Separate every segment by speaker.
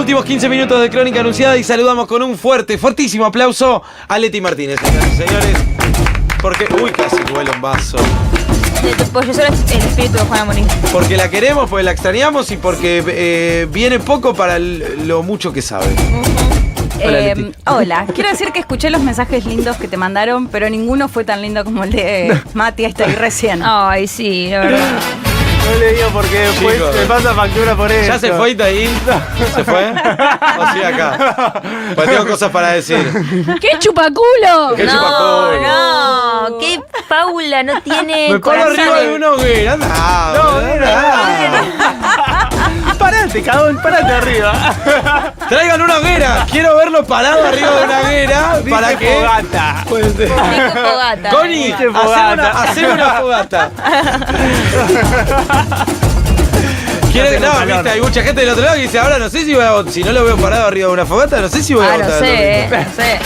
Speaker 1: Últimos 15 minutos de Crónica Anunciada y saludamos con un fortísimo aplauso a Leti Martínez, señoras y señores. Porque, casi vuela un vaso.
Speaker 2: Pues yo soy el espíritu de Juana Morín.
Speaker 1: Porque la queremos, porque la extrañamos y porque viene poco para lo mucho que sabe.
Speaker 3: Hola, quiero decir que escuché los mensajes lindos que te mandaron, pero ninguno fue tan lindo como el de Mati ahí recién.
Speaker 2: Ay, sí, la verdad.
Speaker 4: No le digo porque después me pasa factura por eso.
Speaker 1: ¿Ya se fue Itaí? ¿Se fue? ¿O sí acá? Pues tengo cosas para decir.
Speaker 2: ¡Qué chupaculo!
Speaker 1: ¿Qué chupaculo?
Speaker 2: No, qué Paula no tiene
Speaker 1: Me paro arriba de una hoguera.
Speaker 4: Parate, cabrón, parate arriba.
Speaker 1: Traigan una hoguera. Quiero verlo parado arriba de una hoguera. ¿Para qué?
Speaker 4: Fogata.
Speaker 1: Puede ser.
Speaker 2: fogata.
Speaker 1: Connie, hacé una fogata. No, viste, hay mucha gente del otro lado que dice, ahora no sé si no lo veo parado arriba de una fogata, no sé si voy a votar.
Speaker 2: No sé.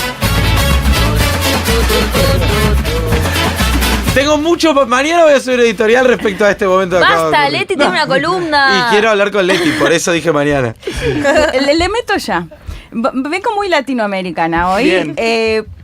Speaker 1: Tengo mucho. Mañana voy a hacer un editorial respecto a este momento de acá.
Speaker 2: Basta, Leti tiene una columna.
Speaker 1: Y quiero hablar con Leti, por eso dije mañana.
Speaker 3: Le meto ya. Vengo muy latinoamericana hoy,
Speaker 4: Bien.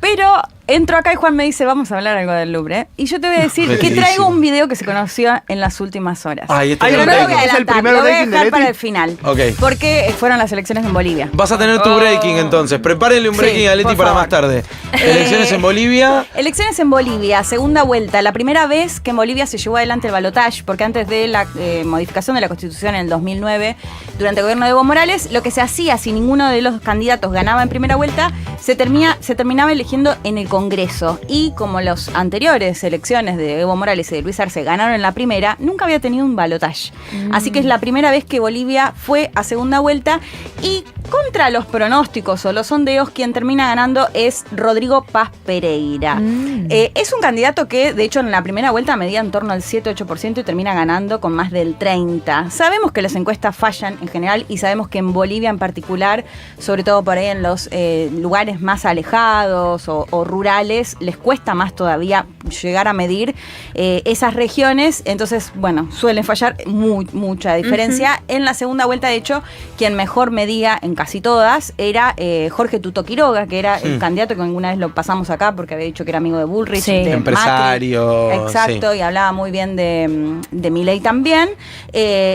Speaker 3: pero entro acá y Juan me dice, vamos a hablar algo del Louvre. Y yo te voy a decir que traigo un video que se conoció en las últimas horas.
Speaker 1: Ay,
Speaker 3: Pero no lo voy a
Speaker 4: ¿Es el
Speaker 3: adelantar,
Speaker 4: primer
Speaker 3: lo voy a
Speaker 4: breaking de
Speaker 3: dejar
Speaker 4: Leti?
Speaker 3: para el final.
Speaker 1: Ok.
Speaker 3: Porque fueron las elecciones en Bolivia.
Speaker 1: Vas a tener tu breaking entonces. Prepárenle un breaking a Leti
Speaker 3: por
Speaker 1: para
Speaker 3: favor.
Speaker 1: más tarde. Elecciones en Bolivia.
Speaker 3: Elecciones en Bolivia, segunda vuelta. La primera vez que en Bolivia se llevó adelante el balotaje, porque antes de la modificación de la Constitución en el 2009, durante el gobierno de Evo Morales, lo que se hacía si ninguno de los candidatos ganaba en primera vuelta, se terminaba eligiendo en el Congreso. Y como las anteriores elecciones de Evo Morales y de Luis Arce ganaron en la primera, nunca había tenido un balotaje. Así que es la primera vez que Bolivia fue a segunda vuelta y contra los pronósticos o los sondeos, quien termina ganando es Rodrigo Paz Pereira. Es un candidato que, de hecho, en la primera vuelta medía en torno al 7-8% y termina ganando con más del 30%. Sabemos que las encuestas fallan en general y sabemos que en Bolivia en particular, sobre todo por ahí en los lugares más alejados o rurales, les cuesta más todavía llegar a medir esas regiones. Entonces, bueno, suelen fallar mucha diferencia. En la segunda vuelta, de hecho, quien mejor medía en casi todas era Jorge Tuto Quiroga, que era el candidato que alguna vez lo pasamos acá porque había dicho que era amigo de Bullrich,
Speaker 2: Sí.
Speaker 3: de
Speaker 1: Empresario.
Speaker 3: Macri. Exacto, sí. Y hablaba muy bien de Milei también.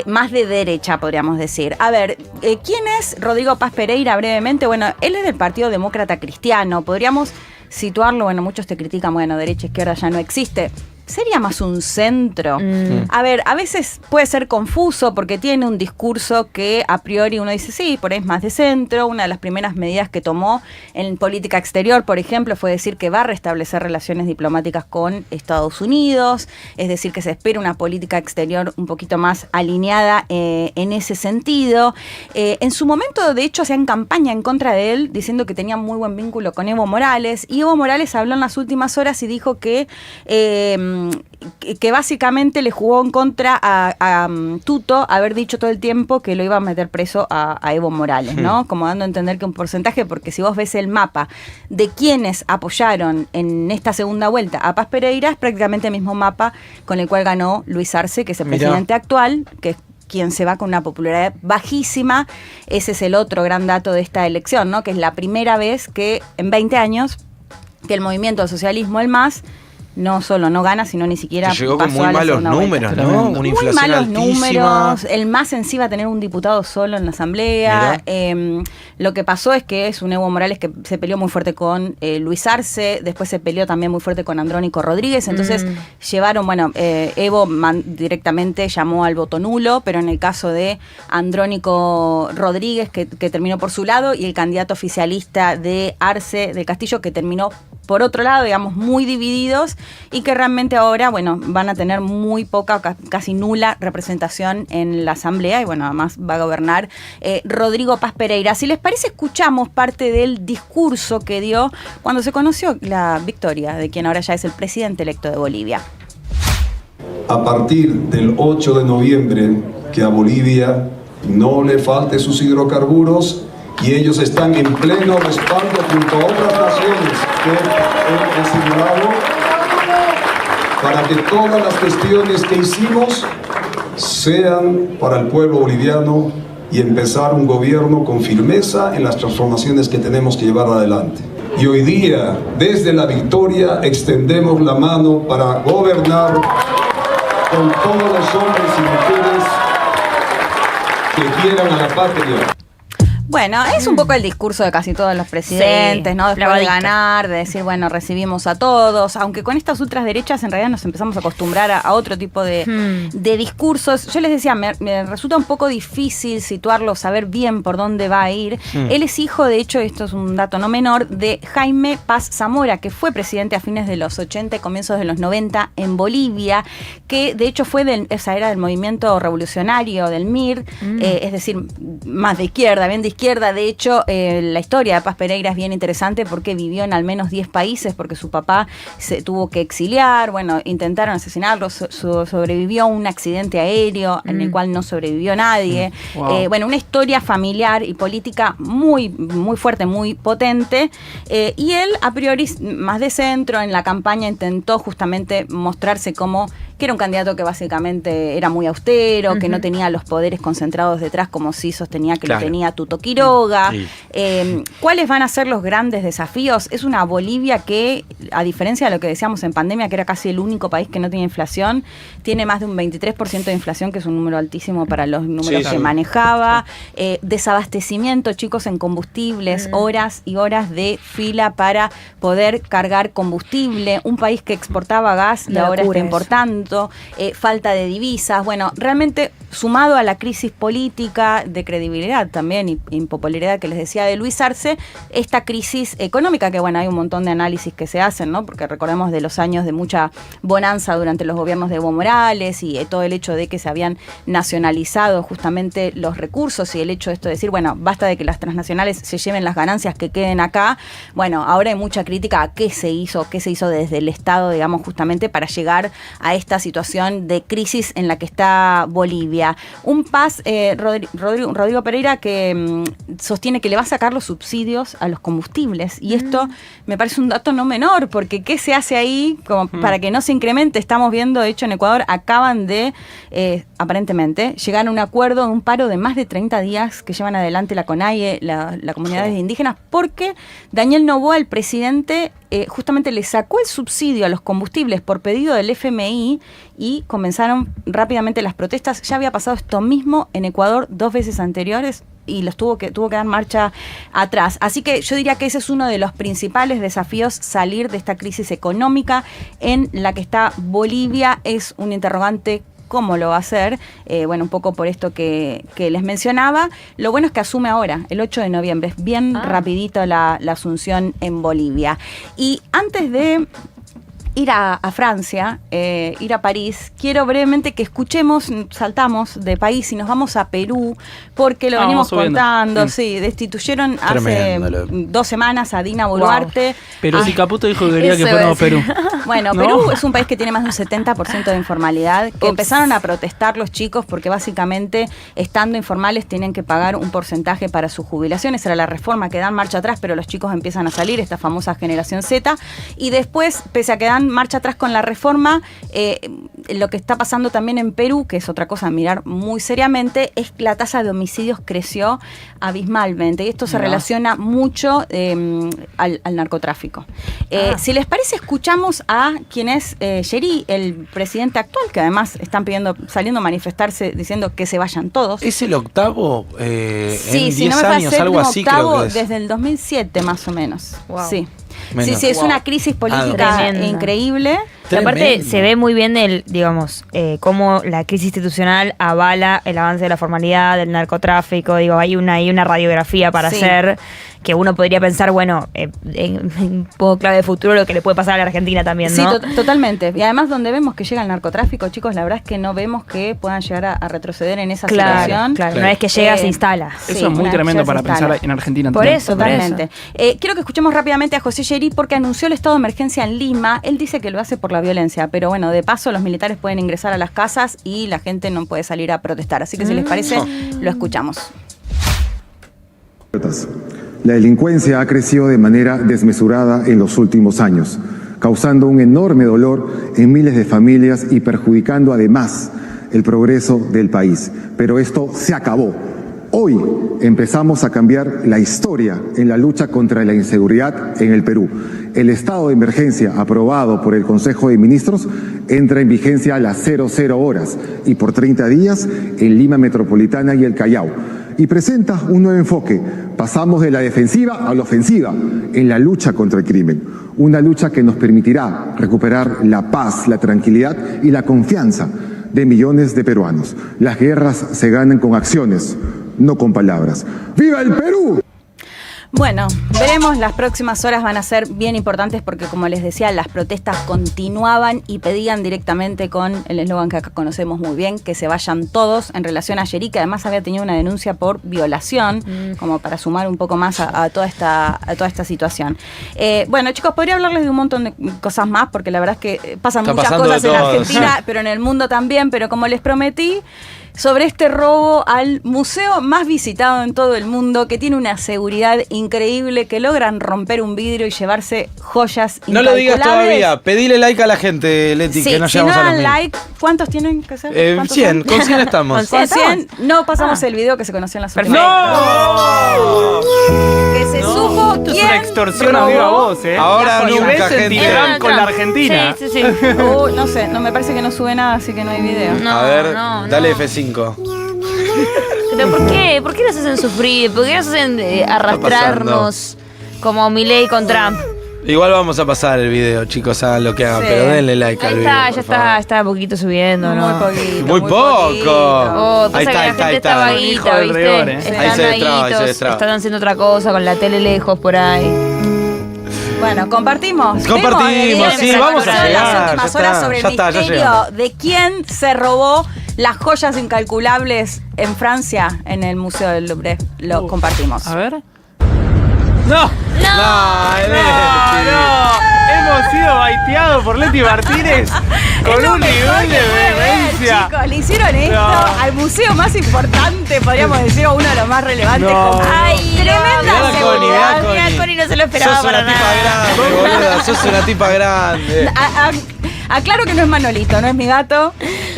Speaker 3: Más de derecha, podríamos decir. A ver, ¿quién es Rodrigo Paz Pereira brevemente? Bueno, él es del Partido Demócrata Cristiano. Podríamos situarlo, bueno, muchos te critican, bueno, derecha, izquierda ya no existe. Sería más un centro. A ver, a veces puede ser confuso porque tiene un discurso que a priori uno dice, sí, por ahí es más de centro. Una de las primeras medidas que tomó en política exterior, por ejemplo, fue decir que va a restablecer relaciones diplomáticas con Estados Unidos, es decir, que se espera una política exterior un poquito más alineada en ese sentido. En su momento, de hecho, hacían campaña en contra de él, diciendo que tenía muy buen vínculo con Evo Morales, y Evo Morales habló en las últimas horas y dijo que básicamente le jugó en contra a Tuto haber dicho todo el tiempo que lo iba a meter preso a Evo Morales, ¿no? Como dando a entender que un porcentaje, porque si vos ves el mapa de quienes apoyaron en esta segunda vuelta a Paz Pereira, es prácticamente el mismo mapa con el cual ganó Luis Arce, que es el presidente actual, que es quien se va con una popularidad bajísima. Ese es el otro gran dato de esta elección, ¿no? Que es la primera vez que en 20 años que el movimiento del socialismo, el MAS, no solo no gana, sino ni siquiera
Speaker 1: llegó con
Speaker 3: pasó
Speaker 1: muy
Speaker 3: a la
Speaker 1: malos
Speaker 3: segunda
Speaker 1: números,
Speaker 3: vuelta.
Speaker 1: ¿no? Una
Speaker 3: Muy
Speaker 1: inflación
Speaker 3: malos
Speaker 1: altísima.
Speaker 3: números. El MAS en sí va a tener un diputado solo en la asamblea. Lo que pasó es que es un Evo Morales que se peleó muy fuerte con Luis Arce, después se peleó también muy fuerte con Andrónico Rodríguez, entonces llevaron, bueno, Evo directamente llamó al voto nulo, pero en el caso de Andrónico Rodríguez, que terminó por su lado, y el candidato oficialista de Arce del Castillo, que terminó por otro lado, digamos, muy divididos, y que realmente ahora, bueno, van a tener muy poca, casi nula representación en la asamblea, y bueno, además va a gobernar Rodrigo Paz Pereira. Si les parece, escuchamos parte del discurso que dio cuando se conoció la victoria de quien ahora ya es el presidente electo de Bolivia.
Speaker 5: A partir del 8 de noviembre, que a Bolivia no le falte sus hidrocarburos, y ellos están en pleno respaldo junto a otras naciones que he señalado, para que todas las gestiones que hicimos sean para el pueblo boliviano y empezar un gobierno con firmeza en las transformaciones que tenemos que llevar adelante. Y hoy día, desde la victoria, extendemos la mano para gobernar con todos los hombres y mujeres que quieran a la patria.
Speaker 3: Bueno, es un poco el discurso de casi todos los presidentes,
Speaker 2: Sí,
Speaker 3: ¿no? Después de
Speaker 2: clavadito.
Speaker 3: ganar, de decir, bueno, recibimos a todos, aunque con estas ultraderechas en realidad nos empezamos a acostumbrar a otro tipo de discursos. Yo les decía, me resulta un poco difícil situarlo, saber bien por dónde va a ir. Él es hijo, de hecho, esto es un dato no menor, de Jaime Paz Zamora, que fue presidente a fines de los 80 y comienzos de los 90 en Bolivia, que de hecho fue esa era del movimiento revolucionario del MIR, es decir, más de izquierda, bien de izquierda. De hecho, la historia de Paz Pereira es bien interesante porque vivió en al menos 10 países, porque su papá se tuvo que exiliar, bueno, intentaron asesinarlo, sobrevivió a un accidente aéreo en el cual no sobrevivió nadie.
Speaker 4: Wow.
Speaker 3: Bueno, una historia familiar y política muy, muy fuerte, muy potente. Y él, a priori, más de centro, en la campaña intentó justamente mostrarse como que era un candidato que básicamente era muy austero, que no tenía los poderes concentrados detrás como sí sostenía que
Speaker 1: Claro.
Speaker 3: lo tenía Tuto Quiroga.
Speaker 1: Sí.
Speaker 3: ¿Cuáles van a ser los grandes desafíos? Es una Bolivia que, a diferencia de lo que decíamos en pandemia, que era casi el único país que no tiene inflación, tiene más de un 23% de inflación, que es un número altísimo para los números
Speaker 1: Sí,
Speaker 3: que
Speaker 1: sí.
Speaker 3: manejaba. Desabastecimiento, chicos, en combustibles, horas y horas de fila para poder cargar combustible. Un país que exportaba gas y
Speaker 2: Una
Speaker 3: ahora
Speaker 2: locura
Speaker 3: está
Speaker 2: eso.
Speaker 3: importando. Falta de divisas. Bueno, realmente sumado a la crisis política, de credibilidad también y impopularidad que les decía de Luis Arce, esta crisis económica, que bueno, hay un montón de análisis que se hacen, ¿no? Porque recordemos de los años de mucha bonanza durante los gobiernos de Evo Morales y todo el hecho de que se habían nacionalizado justamente los recursos y el hecho de esto de decir, bueno, basta de que las transnacionales se lleven las ganancias que queden acá. Bueno, ahora hay mucha crítica a qué se hizo desde el Estado, digamos, justamente para llegar a esta situación de crisis en la que está Bolivia. Un Paz, Rodrigo Pereira, que sostiene que le va a sacar los subsidios a los combustibles. Y esto me parece un dato no menor, porque ¿qué se hace ahí como para que no se incremente? Estamos viendo, de hecho, en Ecuador acaban de, aparentemente, llegar a un acuerdo, un paro de más de 30 días que llevan adelante la CONAIE, la comunidad de indígenas, porque Daniel Noboa, el presidente, justamente le sacó el subsidio a los combustibles por pedido del FMI y comenzaron rápidamente las protestas. Ya había pasado esto mismo en Ecuador 2 veces anteriores y los tuvo que dar marcha atrás. Así que yo diría que ese es uno de los principales desafíos, salir de esta crisis económica en la que está Bolivia. Es un interrogante. ¿Cómo lo va a hacer? Bueno, un poco por esto que les mencionaba. Lo bueno es que asume ahora, el 8 de noviembre. Es bien rapidito la asunción en Bolivia. Y antes de ir a Francia, ir a París, quiero brevemente que escuchemos, saltamos de país y nos vamos a Perú, porque lo venimos
Speaker 4: vamos subiendo.
Speaker 3: contando, sí, destituyeron
Speaker 1: Tremendo,
Speaker 3: hace 2 semanas a Dina Boluarte.
Speaker 4: Pero si Caputo dijo que quería que
Speaker 2: Eso
Speaker 4: fuéramos
Speaker 2: es.
Speaker 4: Perú.
Speaker 3: Bueno,
Speaker 4: ¿No?
Speaker 3: Perú es un país que tiene más de un 70% de informalidad, que empezaron a protestar los chicos porque básicamente, estando informales, tienen que pagar un porcentaje para sus jubilaciones. Era la reforma que dan marcha atrás, pero los chicos empiezan a salir, esta famosa generación Z, y después, pese a que dan marcha atrás con la reforma, lo que está pasando también en Perú, que es otra cosa a mirar muy seriamente, es que la tasa de homicidios creció abismalmente, y esto se relaciona mucho al narcotráfico. Si les parece, escuchamos a quien es Yeri, el presidente actual, que además están saliendo a manifestarse diciendo que se vayan todos.
Speaker 1: ¿Es el octavo en
Speaker 3: Sí,
Speaker 1: 10
Speaker 3: si no me falla,
Speaker 1: años? Algo así
Speaker 3: octavo
Speaker 1: creo que es.
Speaker 3: desde el 2007 más o menos.
Speaker 2: Wow.
Speaker 3: Sí.
Speaker 1: Menos.
Speaker 3: Sí, es una crisis política
Speaker 2: Tremendo.
Speaker 3: increíble.
Speaker 2: Y aparte
Speaker 1: Tremendo.
Speaker 2: se ve muy bien cómo la crisis institucional avala el avance de la formalidad, del narcotráfico. Digo, hay una radiografía para
Speaker 3: Sí.
Speaker 2: hacer que uno podría pensar, bueno, en un poco clave de futuro lo que le puede pasar a la Argentina también,
Speaker 3: Sí,
Speaker 2: ¿no?
Speaker 3: totalmente. Y además, donde vemos que llega el narcotráfico, chicos, la verdad es que no vemos que puedan llegar a retroceder en esa situación.
Speaker 2: Claro, una vez que llega se instala.
Speaker 3: Sí,
Speaker 4: Eso es muy
Speaker 3: una
Speaker 4: tremendo
Speaker 3: vez
Speaker 4: para
Speaker 3: se instala.
Speaker 4: pensar en Argentina.
Speaker 2: Por
Speaker 4: también.
Speaker 2: eso.
Speaker 3: Totalmente. Quiero que escuchemos rápidamente a José Yeri porque anunció el estado de emergencia en Lima. Él dice que lo hace por la violencia, pero bueno, de paso los militares pueden ingresar a las casas y la gente no puede salir a protestar. Así que si les parece, lo escuchamos.
Speaker 6: La delincuencia ha crecido de manera desmesurada en los últimos años, causando un enorme dolor en miles de familias y perjudicando además el progreso del país. Pero esto se acabó. Hoy empezamos a cambiar la historia en la lucha contra la inseguridad en el Perú. El estado de emergencia aprobado por el Consejo de Ministros entra en vigencia a las 00 horas y por 30 días en Lima Metropolitana y el Callao. Y presenta un nuevo enfoque. Pasamos de la defensiva a la ofensiva en la lucha contra el crimen. Una lucha que nos permitirá recuperar la paz, la tranquilidad y la confianza de millones de peruanos. Las guerras se ganan con acciones, no con palabras. ¡Viva el Perú!
Speaker 3: Bueno, veremos, las próximas horas van a ser bien importantes porque, como les decía, las protestas continuaban y pedían directamente con el eslogan que acá conocemos muy bien, que se vayan todos, en relación a Yeri, que además había tenido una denuncia por violación, como para sumar un poco más a toda esta situación. Bueno, chicos, podría hablarles de un montón de cosas más, porque la verdad es que pasan muchas cosas en Argentina, pero en el mundo también, pero como les prometí, sobre este robo al museo más visitado en todo el mundo, que tiene una seguridad increíble, que logran romper un vidrio y llevarse joyas incalculables.
Speaker 1: No lo digas todavía, pedile like a la gente, Leti,
Speaker 3: sí,
Speaker 1: que no
Speaker 3: si
Speaker 1: llegamos
Speaker 3: no
Speaker 1: a los
Speaker 3: dan
Speaker 1: 1000.
Speaker 3: like, ¿cuántos tienen que ser?
Speaker 1: 100, con 100 estamos.
Speaker 3: Con 100 no pasamos el video que se conoció en las últimas.
Speaker 1: ¡No!
Speaker 3: Que se supo
Speaker 4: Esto es
Speaker 3: quién
Speaker 4: una extorsión a
Speaker 3: robó.
Speaker 4: viva voz,
Speaker 1: Ahora
Speaker 4: y
Speaker 1: nunca,
Speaker 4: ves en
Speaker 1: gente.
Speaker 4: Telegram con la Argentina.
Speaker 2: Sí.
Speaker 3: No sé, no me parece que no sube nada, así que no hay video.
Speaker 2: No,
Speaker 1: A ver,
Speaker 2: no,
Speaker 1: dale
Speaker 2: no.
Speaker 1: F5.
Speaker 2: ¿Pero por qué? ¿Por qué nos hacen sufrir? ¿Por qué nos hacen arrastrarnos como Milei con Trump?
Speaker 1: Igual vamos a pasar el video, chicos, hagan lo que hagan,
Speaker 3: Sí.
Speaker 1: pero denle like
Speaker 2: Ahí
Speaker 1: al video.
Speaker 2: está,
Speaker 1: por
Speaker 2: ya
Speaker 1: favor.
Speaker 2: está poquito subiendo, ¿no?
Speaker 3: Muy poquito.
Speaker 1: Muy poco.
Speaker 2: Oh, pasa
Speaker 1: Ahí
Speaker 2: que
Speaker 1: está,
Speaker 2: la gente está vaguita,
Speaker 4: Hijo del
Speaker 2: ¿viste?
Speaker 4: rigor,
Speaker 1: Ahí
Speaker 2: Están
Speaker 1: se destraba, ahí se
Speaker 2: vaguitos,
Speaker 1: destraba.
Speaker 2: están haciendo otra cosa con la tele lejos por ahí.
Speaker 3: Bueno, compartimos.
Speaker 1: Compartimos,
Speaker 3: Vemos el
Speaker 1: sí,
Speaker 3: video que
Speaker 1: vamos
Speaker 3: se
Speaker 1: a
Speaker 3: conoció en
Speaker 1: llegar,
Speaker 3: las últimas
Speaker 1: ya
Speaker 3: horas
Speaker 1: está,
Speaker 3: sobre
Speaker 1: ya
Speaker 3: el
Speaker 1: está, ya
Speaker 3: misterio
Speaker 1: llegamos.
Speaker 3: de quién se robó las joyas incalculables en Francia, en el Museo del Louvre. Lo compartimos.
Speaker 4: A ver. ¡No!
Speaker 1: No,
Speaker 4: Hemos sido baiteados por Leti Martínez con
Speaker 3: Es lo
Speaker 4: un
Speaker 3: mejor
Speaker 4: nivel de
Speaker 3: que puede ver,
Speaker 4: vehemencia.
Speaker 3: chicos, le hicieron esto
Speaker 4: No.
Speaker 3: al museo más importante, podríamos decir, o uno de los más relevantes.
Speaker 4: No.
Speaker 3: Con tremenda
Speaker 1: Mirá la Connie,
Speaker 3: seguridad.
Speaker 1: mirá
Speaker 2: Mira, Connie no se lo esperaba
Speaker 1: sos
Speaker 2: para
Speaker 1: una tipa
Speaker 2: nada.
Speaker 1: grande, boluda, sos una tipa grande.
Speaker 3: Aclaro que no es Manolito, no es mi gato.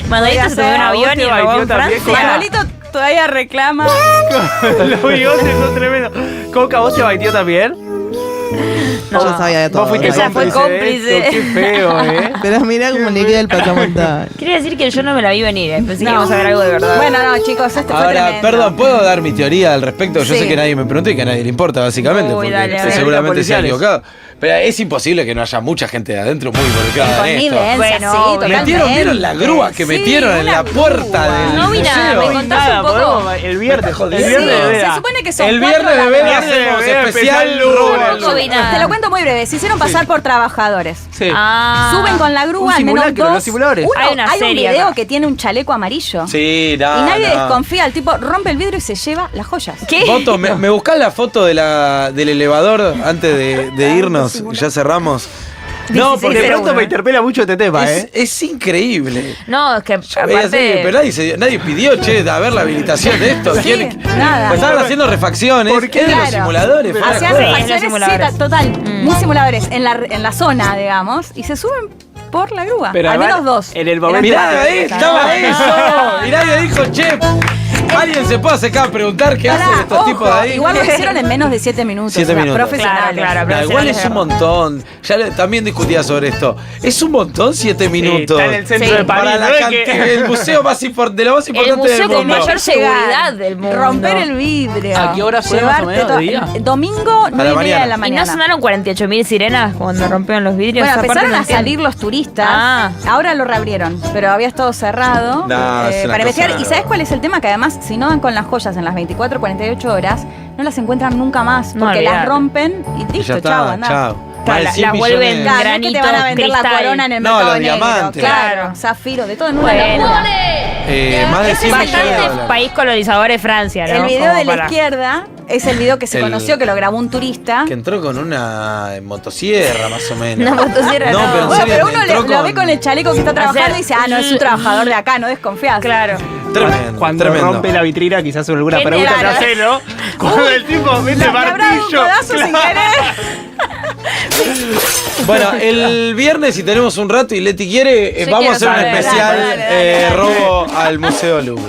Speaker 2: Manolito se tomó un
Speaker 3: Podría
Speaker 2: avión
Speaker 4: ser.
Speaker 2: y
Speaker 4: ¿Vos te
Speaker 2: robó en
Speaker 4: baiteó también,
Speaker 2: Francia.
Speaker 3: Manolito todavía reclama.
Speaker 4: Los bigotes son tremendos. Coca, ¿vos te baiteó también?
Speaker 2: No.
Speaker 7: Yo sabía de todo.
Speaker 4: Vos fuiste
Speaker 2: O sea, fue
Speaker 4: cómplice de esto,
Speaker 2: cómplice.
Speaker 4: Qué feo,
Speaker 7: Pero mira cómo le queda el pasamontaño.
Speaker 2: Quería decir que yo no me la vi venir, pensé que íbamos a ver algo de verdad.
Speaker 3: Bueno, no, chicos, este fue
Speaker 1: Ahora,
Speaker 3: tremendo.
Speaker 1: perdón, ¿puedo dar mi teoría al respecto? Yo
Speaker 3: Sí.
Speaker 1: sé que nadie me preguntó y que a nadie le importa, básicamente,
Speaker 2: Uy,
Speaker 1: porque
Speaker 2: dale, a ver.
Speaker 1: seguramente se ha
Speaker 4: Policiales.
Speaker 1: equivocado. Pero es imposible que no haya mucha gente de adentro muy involucrada en esto.
Speaker 3: Connivencia,
Speaker 2: Bueno,
Speaker 3: sí, totalmente.
Speaker 1: ¿Vieron la grúa que
Speaker 3: Sí,
Speaker 1: metieron en
Speaker 3: una
Speaker 1: la puerta
Speaker 3: grúa.
Speaker 1: del
Speaker 2: No vi nada,
Speaker 1: museo?
Speaker 2: me
Speaker 4: No
Speaker 2: contás
Speaker 4: nada,
Speaker 2: un poco.
Speaker 4: podemos- el viernes,
Speaker 1: Sí,
Speaker 4: el viernes de
Speaker 3: se
Speaker 4: veda.
Speaker 3: supone que son
Speaker 1: El
Speaker 3: 4
Speaker 1: viernes de veda
Speaker 3: ladrones.
Speaker 1: hacemos
Speaker 4: Viernes de
Speaker 1: especial
Speaker 4: especial
Speaker 1: robo.
Speaker 4: robo.
Speaker 2: Tampoco vi nada.
Speaker 3: Te lo cuento muy breve. Se hicieron pasar por trabajadores.
Speaker 4: Sí.
Speaker 2: Ah.
Speaker 3: Suben con la grúa
Speaker 4: Un
Speaker 3: al menos
Speaker 4: simulacro,
Speaker 3: 2.
Speaker 4: los simuladores.
Speaker 2: Hay una
Speaker 3: Hay un
Speaker 2: serie
Speaker 3: video
Speaker 2: acá.
Speaker 3: que tiene un chaleco amarillo.
Speaker 1: Sí,
Speaker 3: Y
Speaker 1: no,
Speaker 3: nadie
Speaker 1: no.
Speaker 3: desconfía. El tipo rompe el vidrio y se lleva las joyas.
Speaker 2: ¿Qué?
Speaker 1: Voto, ¿me buscás la foto de del elevador antes de irnos? Ya cerramos. No,
Speaker 2: 16
Speaker 1: porque
Speaker 4: De pronto
Speaker 2: 01.
Speaker 4: me interpela mucho este tema,
Speaker 1: es increíble.
Speaker 2: No, es que
Speaker 1: Yo veía serie, pero
Speaker 2: aparte...
Speaker 1: nadie pidió, che, a ver la habilitación de esto.
Speaker 3: Sí, nada.
Speaker 1: Pues estaban haciendo refacciones.
Speaker 4: ¿Por qué?
Speaker 1: Es de los
Speaker 3: Claro.
Speaker 1: simuladores. fuera de
Speaker 3: Hacían
Speaker 1: joda.
Speaker 3: refacciones,
Speaker 2: simuladores.
Speaker 3: sí, total. Muy simuladores. En la zona, digamos. Y se suben por la grúa.
Speaker 4: Pero
Speaker 3: al
Speaker 4: además,
Speaker 3: menos 2.
Speaker 4: en el momento-
Speaker 1: Mirá, ahí estaba eso. Y nadie dijo, che, alguien se puede acercar a preguntar qué hacen estos tipos de ahí.
Speaker 3: Igual lo hicieron en menos de 7 minutos.
Speaker 1: 7
Speaker 3: o sea,
Speaker 1: minutos.
Speaker 3: Profesionales.
Speaker 2: Claro,
Speaker 1: No, igual es un montón. También discutía sobre esto. Es un montón 7 minutos.
Speaker 4: Está en el centro
Speaker 2: Sí.
Speaker 4: de París.
Speaker 1: Para la
Speaker 4: ¿no es
Speaker 1: cantidad,
Speaker 4: que-
Speaker 1: el museo más de lo más
Speaker 2: El
Speaker 1: importante
Speaker 2: museo
Speaker 1: del
Speaker 2: con
Speaker 1: mundo.
Speaker 2: mayor seguridad del mundo.
Speaker 3: Romper el vidrio.
Speaker 4: ¿A qué hora fue, más o menos, de día?
Speaker 3: Domingo, 9:30 de la
Speaker 2: ¿Y no
Speaker 3: mañana.
Speaker 2: sonaron 48.000 sirenas cuando rompieron los vidrios?
Speaker 3: Bueno,
Speaker 2: Esa parte
Speaker 3: empezaron
Speaker 2: no
Speaker 3: a
Speaker 2: entiendo.
Speaker 3: salir los turistas.
Speaker 2: Ah.
Speaker 3: Ahora lo reabrieron, pero había estado cerrado
Speaker 1: No, es una
Speaker 3: para investigar.
Speaker 1: cosa-
Speaker 3: ¿Y sabes cuál es el tema? Que además, si no dan con las joyas en las 24, 48 horas, no las encuentran nunca más.
Speaker 2: No,
Speaker 3: Porque las
Speaker 2: olvidate.
Speaker 3: rompen y
Speaker 1: Y
Speaker 3: listo,
Speaker 1: ya
Speaker 3: chao,
Speaker 1: está,
Speaker 3: andá.
Speaker 1: chao.
Speaker 2: Claro,
Speaker 1: Más de 100
Speaker 2: las vuelven
Speaker 1: millones.
Speaker 3: Claro, no es que
Speaker 2: Granito,
Speaker 3: te van a vender la
Speaker 2: cristal.
Speaker 3: corona en el
Speaker 1: No,
Speaker 3: mercado
Speaker 1: los
Speaker 3: negro.
Speaker 1: diamantes.
Speaker 3: Claro, zafiro, de todo en una
Speaker 2: Bueno.
Speaker 3: locura.
Speaker 1: Más de 100 millones de
Speaker 2: Bastante
Speaker 1: dólares.
Speaker 2: país colonizador de Francia, ¿no?
Speaker 3: El video
Speaker 2: Como
Speaker 3: de la
Speaker 2: para-
Speaker 3: izquierda es el video que se
Speaker 1: El-
Speaker 3: conoció, que lo grabó un turista.
Speaker 1: Que entró con una motosierra, más o menos.
Speaker 2: Una motosierra, no.
Speaker 1: pero en
Speaker 3: Bueno,
Speaker 1: serio,
Speaker 3: pero uno
Speaker 1: entró
Speaker 3: lo ve con el chaleco que está trabajando y dice, ah, no, es un trabajador de acá, no desconfías.
Speaker 2: Claro.
Speaker 1: Tremendo,
Speaker 4: Cuando
Speaker 1: tremendo.
Speaker 4: rompe la vitrina, quizás alguna
Speaker 2: Gente,
Speaker 4: pregunta se
Speaker 2: claro.
Speaker 4: hace, ¿no? Cuando el tipo mete
Speaker 3: Le habrá dado un
Speaker 4: martillo.
Speaker 3: codazo sin querer.
Speaker 1: Bueno, el viernes, si tenemos un rato y Leti quiere,
Speaker 2: Yo
Speaker 1: vamos a
Speaker 2: quiero
Speaker 1: hacer un
Speaker 2: saber.
Speaker 1: especial
Speaker 3: Dale, dale, dale.
Speaker 1: robo al Museo Louvre.